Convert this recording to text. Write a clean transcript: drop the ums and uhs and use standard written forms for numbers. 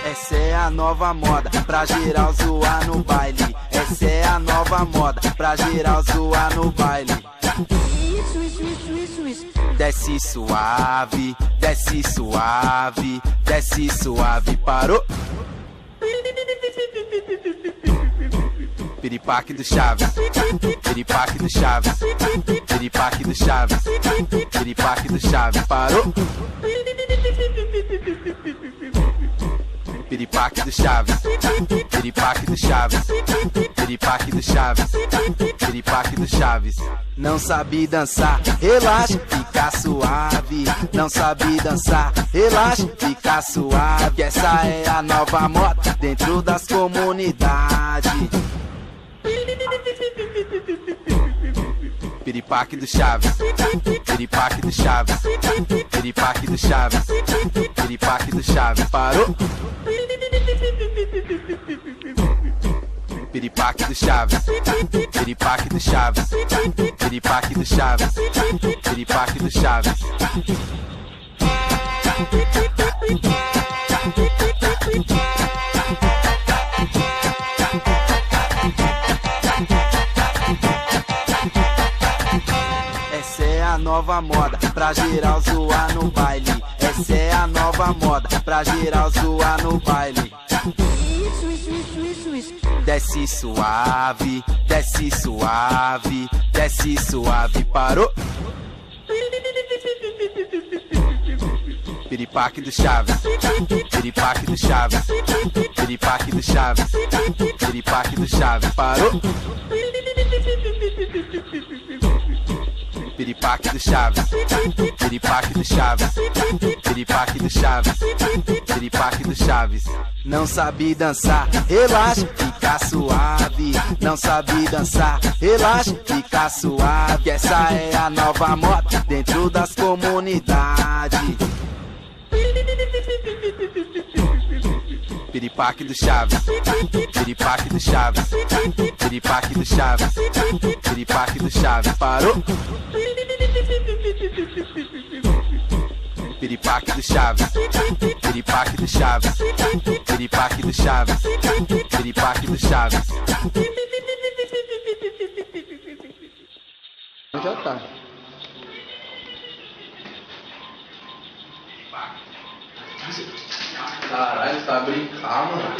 Essa é a nova moda pra geral zoar no baile. Essa é a nova moda pra geral zoar no baile. Isso. Desce suave, desce suave, desce suave, parou. Piripaque do Chaves, piripaque do Chaves, piripaque do Chaves, piripaque do Chaves, parou. Piripaque do Chaves, piripaque do Chaves, piripaque do Chaves, piripaque do Chaves. Não sabe dançar, relaxa, fica suave. Não sabe dançar, relaxa, fica suave. Essa é a nova moda dentro das comunidades. Piripaque do Chaves, piripaque do Chaves, piripaque do Chaves, piripaque do Chaves, parou. Piripaque do Chaves, piripaque do Chaves, piripaque do Chaves, piripaque do Chaves. Essa é a nova moda pra geral zoar no baile. Essa é a nova moda pra geral zoar no baile. Isso. Desce suave, desce suave, desce suave, parou. Piripaque do Chaves, piripaque do Chaves, piripaque do Chaves, piripaque do Chaves, parou. Piripaque do Chaves, piripaque do Chaves, piripaque do Chaves, piripaque do Chaves. Não sabe dançar, relaxa, fica suave. Não sabe dançar, relaxa, fica suave. Essa é a nova moda dentro das comunidades. Piripaque do Chaves, piripaque do Chaves, piripaque do Chaves, piripaque do Chaves, parou. Piripaque do Chaves, piripaque do Chaves, piripaque do Chaves, piripaque do Chaves. Já tá. Caralho, tá brincando, mano.